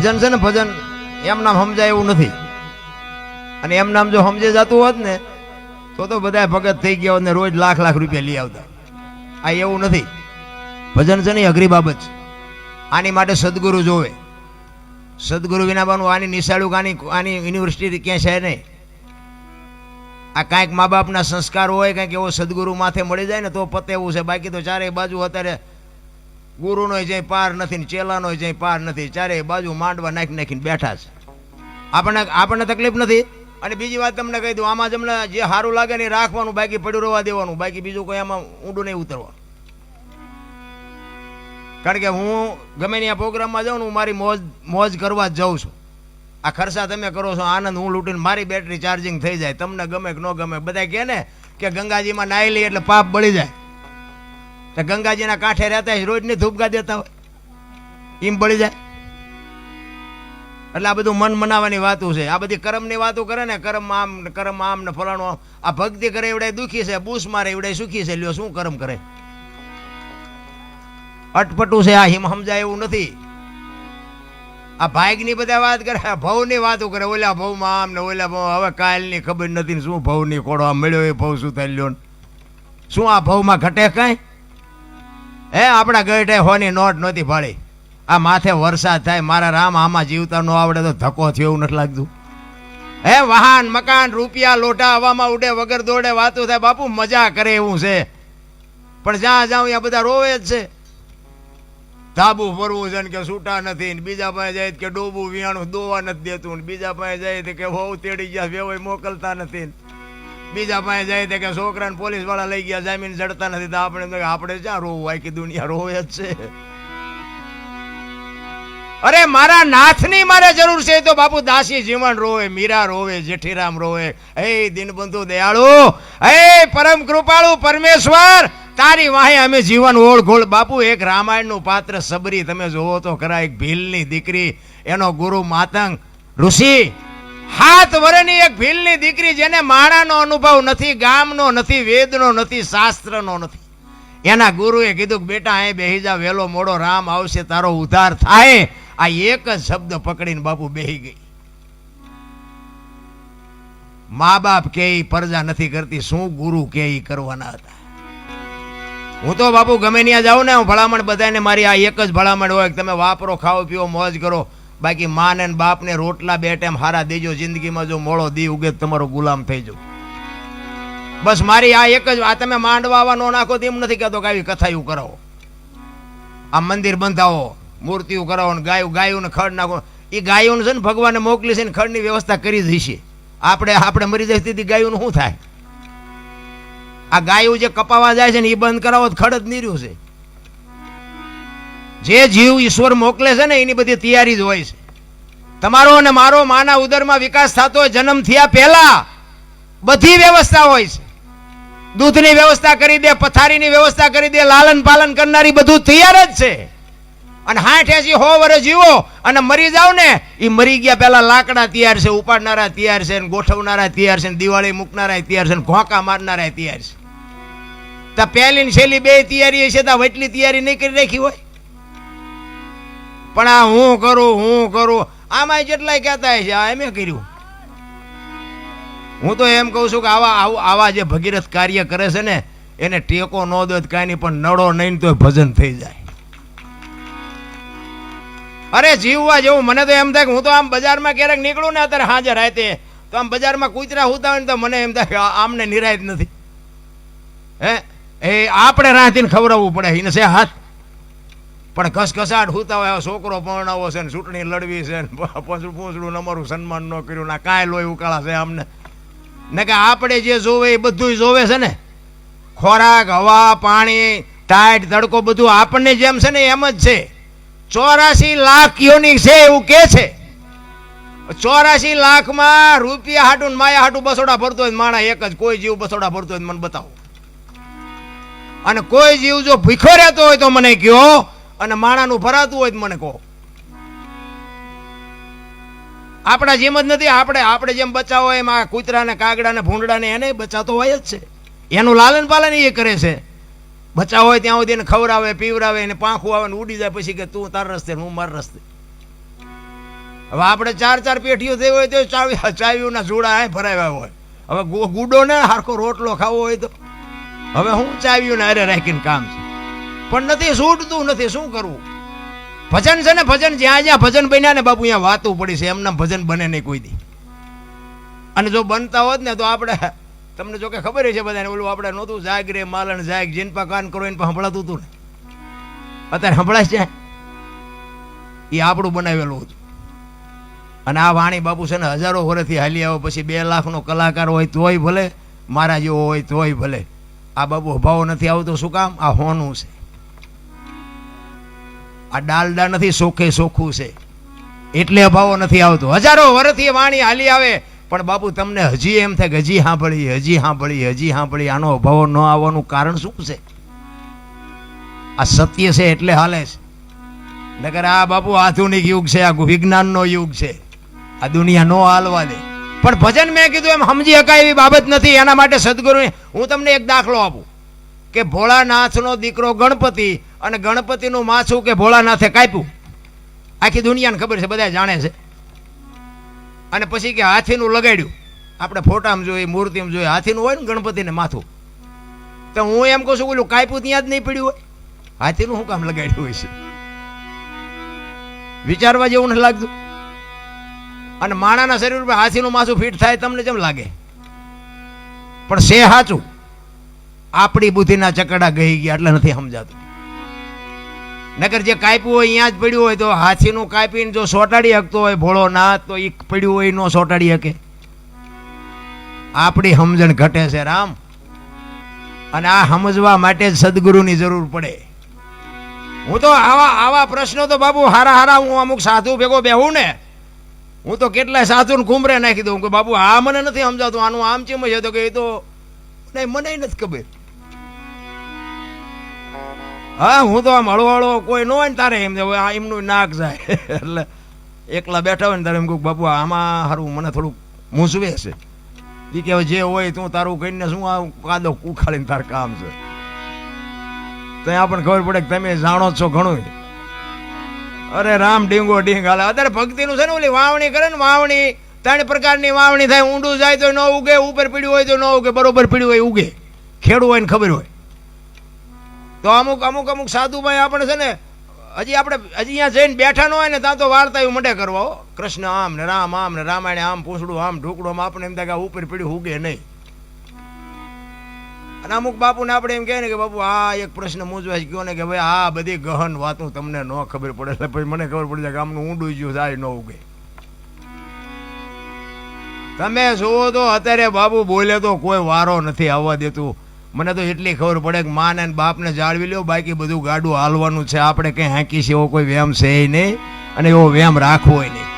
ભજન છે ને, ભજન એમ નામ સમજાય એવું નથી. અને એમ નામ જો સમજે જતું હોત ને તો બધા ભગત થઈ ગયા હોત ને રોજ લાખ લાખ રૂપિયા લઈ આવતા. આ એવું નથી. ભજન છે ને અઘરી બાબત છે. આની માટે સદગુરુ જોવે. સદગુરુ વિના બનવું આની નિશાળું આની યુનિવર્સિટી ક્યાંય છે નહીં. આ કાંઈક મા બાપના સંસ્કાર હોય, કાંઈક એવો સદગુરુ માથે મળી જાય ને તો પતે એવું છે. બાકી તો ચારેય બાજુ અત્યારે ગુરુનો જઈ પાર નથી ને ચેલાનો જઈ પાર નથી. ચારેય બાજુ માંડવા નાખી નાખીને બેઠા છે. આપણને તકલીફ નથી. અને બીજી વાત તમને કહી દઉં, આમાં તમને જે સારું લાગે ને રાખવાનું, બાકી પડ્યું રહેવા દેવાનું. બાકી બીજું કોઈ આમાં ઊંડું નહીં ઉતરવાનું. કારણ કે હું ગમે ત્યાં પ્રોગ્રામમાં જાઉં ને હું મારી મોજ કરવા જ જાઉં છું. આ ખર્ચા તમે કરો છો, આનંદ હું લૂંટીને મારી બેટરી ચાર્જિંગ થઈ જાય. તમને ગમે કે ન ગમે. બધા કહે ને કે ગંગાજીમાં નાહી લઈએ એટલે પાપ બળી જાય. તો ગંગાજીના કાંઠે રહેતા હોય રોજની ધૂપગા દેતા હોય એમ બળી જાય. એટલે આ બધું મન મનાવવાની વાતો છે. આ બધી કર્મની વાતો કરે ને, કર્મ આમ ને ફલાણું. આ ભક્તિ કરે એવડાય દુઃખી છે, બૂસ મારે એવડાય સુખી છે. લ્યો શું કર્મ કરે? અટપટું છે. આ હિમ સમજાય એવું નથી. આ ભાગની બધા વાત કરે, ભવની વાતો કરે. ઓલા ભવમાં આમ ને ઓલા ભવ. હવે કાલની ખબર નથી ને શું ભવની કોડો આ મળ્યો એ ભવ શું થઈ લ્યો. શું આ ભવમાં ઘટે કાંઈ? આપણા ગઢે હોની નોટ નહોતી ભાળી. આ માથે વરસાદ થાય, મારા રામ આમાં જીવતા ન આવડે તો ધક્કો થયો એવું નથી લાગતું? વાહન મકાન રૂપિયા લોટા હવામાં ઉડે વગર દોડે વાતો થાય. બાપુ મજા કરે એવું છે. પણ જ્યાં જાઉં ત્યાં બધા રોવે જ છે. ધાબુ ફરવું છે ને કે છૂટા નથી ને, બીજા પાસે જાય કે ડોબું વિયાણું દોવા નથી દેતું ને, બીજા પાસે જાય કે હોવ તેડી ગયા વેવાય મોકલતા નથી ને, બીજા પાસે જાય કે છોકરાને પોલીસ વાળા લઈ ગયા જામીન જડતા નથી. તો આપણે જ્યાં રોવું? આખી દુનિયા રોવે જ છે. અરે મારા નાથની મારે જરૂર છે તો બાપુ દાસી જીવન રોવે, મીરા રોવે, જેઠીરામ રોવે. હે દીનબંધુ દયાળુ, હે પરમ કૃપાળુ પરમેશ્વર, તારી વાહે અમે જીવન ઓળઘોળ. બાપુ એક રામાયણનું પાત્ર સબરી તમે જોવો તો ખરા. એક ભીલની દીકરી, એનો ગુરુ માતંગ ઋષિ, 7 વર્ષની એક ભીલની દીકરી, જેને માણાનો અનુભવ નથી, ગામનો નથી, વેદનો નથી, શાસ્ત્રનો નથી. એના ગુરુએ કીધું કે બેટા અહીં બેહી જા, વેલો મોડો રામ આવશે, તારો ઉદ્ધાર થાય. આ એક જ શબ્દ પકડીને બાપુ બેહી ગઈ. મા બાપ કે પરજા નથી કરતી, શું ગુરુ કે કરવાના હતા? હું તો બાપુ ગમે ત્યાં જાઉં ને, હું ભલામણ બધાને મારી આ એક જ ભલામણ હોય કે તમે વાપરો, ખાઓ, પીવો, મોજ કરો. બાકી માને ને બાપને રોટલા 2 ટાઈમ હારા દેજો. જિંદગીમાં જો મોળો દી ઉગે તમારો ગુલામ થઈ જાવ. બસ મારી આ એક જ. આ તમે માંડવા નો નાખો તો એમ નથી કહેતો કે આવી કથાયું કરાવો, આ મંદિર બંધાવો, મૂર્તિઓ કરાવો ને ગાયું ને ખડ નાખો. એ ગાયોને છે ને ભગવાને મોકલી છે ને ખડની વ્યવસ્થા કરી જ હશે. આપણે મરી જાય સ્થિતિ ગાયોનું શું થાય? આ ગાયું જે કપાવા જાય છે ને એ બંધ કરાવો તો ખડ જ નીર્યું છે. જે જીવ ઈશ્વર મોકલે છે ને એની બધી તૈયારી જ હોય છે. તમારો અને મારો માના ઉદરમાં વિકાસ થતો હોય જન્મ થયા પહેલા બધી વ્યવસ્થા હોય છે. દૂધની વ્યવસ્થા કરી દે, પથારીની વ્યવસ્થા કરી દે, લાલન પાલન કરનારી બધું તૈયાર જ છે. અને 60-80 વર્ષ જીવો અને મરી જાવ ને, એ મરી ગયા પહેલા લાકડા તૈયાર છે, ઉપાડનારા તૈયાર છે, ગોઠવનારા તૈયાર છે, દિવાળી મૂકનારા તૈયાર છે, ઘોંકા મારનારા તૈયાર છે. તો પહેલી ને છેલ્લી 2 તૈયારી હશે તો વટલી તૈયારી નહીં કરી રાખી હોય. પણ આ હું કરું આમાં જેટલાય કહેતા છે આ એમ કર્યું. હું તો એમ કહું છું કે આવા જે ભગીરથ કાર્ય કરે છે ને એને ટેકો ન દો કાંઈ નહીં, પણ નડો નહીં તો ભજન થઈ જાય. અરે જીવવા જેવું. મને તો એમ થાય કે હું તો આમ બજારમાં ક્યારેક નીકળું ને અત્યારે હાજર રાતે તો આમ બજારમાં કૂતરા હુતા હોય ને તો મને એમ થાય કે આમને નિરાયત નથી. એ આપણે રાતીને ખવડાવવું પડે એને છે હાથ. પણ ઘસઘસાટ હુતા હોય, છોકરો પરણાવો છે ને ચૂંટણી લડવી છે ને પૂંછડું અમારું સન્માન ન કર્યું ના કાંઈ લોહી ઉકાળા છે અમને ને કે આપણે જે જોવે એ બધું જોવે છે ને. ખોરાક, હવા, પાણી, ટાઈટ, તડકો બધું આપણને જેમ છે ને એમ જ છે. 84 લાખ યોની છે એવું કે છે. 84 લાખમાં રૂપિયા હાટું માયા હાટું બસોડા ભરતો હોય માણા એક જ. કોઈ જીવ બસોડા ભરતો હોય મને બતાવો. અને કોઈ જીવ જો ભીખો રહેતો હોય તો મને કહો, અને માણાનું ભરાતું હોય તો મને કહો. આપણા જેમ જ નથી. આપણે જેમ બચાવો એમ આ કૂતરાને, કાગડાને, ભૂંડડાને એને બચાતો હોય જ છે. એનું લાલન પાલન એ કરે છે. બચાવ હોય ત્યાં સુધી એને ખવડાવે, પીવડાવે, એને પાંખું આવે ને ઉડી જાય પછી કે તું તારા રસ્તે હું મારા રસ્તે. હવે આપણે ચાર પેટીઓ થઈ હોય તો ચાવીઓના જોડા ભરાવ્યા હોય. હવે ગુડો ને હારખો રોટલો ખાવો હોય તો હવે હું ચાવીઓને અરે રાખીને કામ છે, પણ નથી છૂટતું નથી. શું કરવું? ભજન છે ને ભજન, જ્યાં જ્યાં ભજન બન્યા ને બાપુ અહીંયા વાતું પડી છે. એમના ભજન બને નહીં કોઈ દી. અને જો બનતા હોત ને તો આપણે, તમને જો કે ખબર છે બધાને, ઓલું આપણે નહોતું જાગ રે માલણ જાગ, જીનપા કાન કરો એને પણ સંભળાતું હતું ને, અત્યારે સંભળાય છે. એ આપણું બનાવેલું હતું. અને આ વાણી બાપુ છે ને હજારો વર્ષથી હાલી આવે. પછી 2 લાખનો કલાકાર હોય તોય ભલે, મારા જેવો હોય તોય ભલે, આ બાપુ અભાવ નથી આવતો. શું કામ? આ હોનું છે, આ ડાલડા નથી, સોખે સોખું છે, એટલે અભાવો નથી આવતો. હજારો વર્ષથી વાણી હાલી આવે, પણ બાપુ તમને હજી એમ થાય કે હજી સાંભળી. આનો અભાવો ન આવવાનું કારણ શું છે? આ સત્ય છે એટલે હાલે છે. નકર આ બાપુ આધુનિક યુગ છે, આ વિજ્ઞાનનો યુગ છે, આ દુનિયા નો હાલવા દે. પણ ભજન મેં કીધું એમ સમજી શકાય એવી બાબત નથી. એના માટે સદગુરુ, હું તમને એક દાખલો આપું કે ભોળાનાથનો દીકરો ગણપતિ અને ગણપતિનું માથું કે ભોળાનાથે કાપ્યું, આખી દુનિયાને ખબર છે, બધા જાણે છે. અને પછી કે હાથીનું લગાડ્યું. આપણે ફોટામાં જોઈએ, મૂર્તિમાં જોઈએ, હાથીનું હોય ને ગણપતિને માથું. તો હું એમ કહું છું ઓલું કાપ્યું ત્યાં જ નહીં પડ્યું હોય, હાથીનું શું કામ લગાડ્યું હોય છે? વિચારવા જેવું નથી લાગતું? અને માણાના શરીર પર હાથીનું માથું ફિટ થાય તમને કેમ લાગે? પણ છે સાચું, આપણી બુદ્ધિના ચકડા ગઈ ગયા એટલે નથી સમજાતું. નકર જે કાપ્યું હોય અહીંયા જ પડ્યું હોય, તો હાથીનું કાપીને જો સોટાડી શકતો હોય ભોળો નાથ, તો એ પડ્યું હોય ન સોટાડી શકે. આપણી સમજણ ઘટે છે રામ. અને આ સમજવા માટે જ સદગુરુની જરૂર પડે. હું તો આવા પ્રશ્નો તો બાબુ હારા હું અમુક સાધુ ભેગો બેહું ને, હું તો કેટલાય સાધુને કુંભરે નાખી દઉં કે બાબુ આ મને નથી સમજાતું, આનું આમ ચેમ છે. તો કે એ તો નહીં, મને નથી ખબર. હા, હું તો આમ હળવો કોઈ ન હોય ને તારે એમ એમનું નાક જાય એટલે એકલા બેઠા હોય ને તારે એમ કહું બાપુ આમાં સારું મને થોડુંક મૂંઝવે છે. એ કે જે હોય તું તારું કહીને શું આ કાદો ઉખાડીને તાર કામ છે. તો આપણને ખબર પડે કે તમે જાણો છો ઘણું. અરે રામ ડીંગો ડીંગ હાલે. અત્યારે ભક્તિનું છે ને, ઓલી વાવણી કરે ને, વાવણી 3 પ્રકારની વાવણી થાય. ઊંડું જાય તો ન ઉગે, ઉપર પીડ્યું હોય તો ન ઉગે, બરોબર પીડ્યું હોય ઉગે, ખેડું હોય ને ખબર હોય. તો અમુક સાધુભાઈ આપણે છે ને, હજી અહીંયા જઈને બેઠા ન હોય ને ત્યાં તો વાર્તા એવું મંડે કરવા, હો કૃષ્ણ આમ ને રામ આમ ને રામાયણ આમ, પૂછડું આમ, ઢોકળું આમ. આપણે એમ થાય કે ઉપર પીડ્યું ઉગે નહીં. અને અમુક બાપુને આપણે એમ કહે ને કે બાપુ આ એક પ્રશ્ન મૂંઝવાય ગયો ને કે ભાઈ આ બધી ગહન વાતો તમને ન ખબર પડે, એટલે પછી મને ખબર પડી જાય કે આમનું ઊંડું ગયું જાય ન ઉગે. તમે જુઓ તો અત્યારે બાબુ બોલે તો કોઈ વારો નથી આવવા દેતું. મને તો એટલી ખબર પડે કે માને ને બાપને જાળવી લ્યો, બાકી બધું ગાડું હાલવાનું છે. આપણે કંઈ હાંકી છે એવો કોઈ વ્યામ છે નહીં, અને એવો વ્યામ રાખવો નહીં.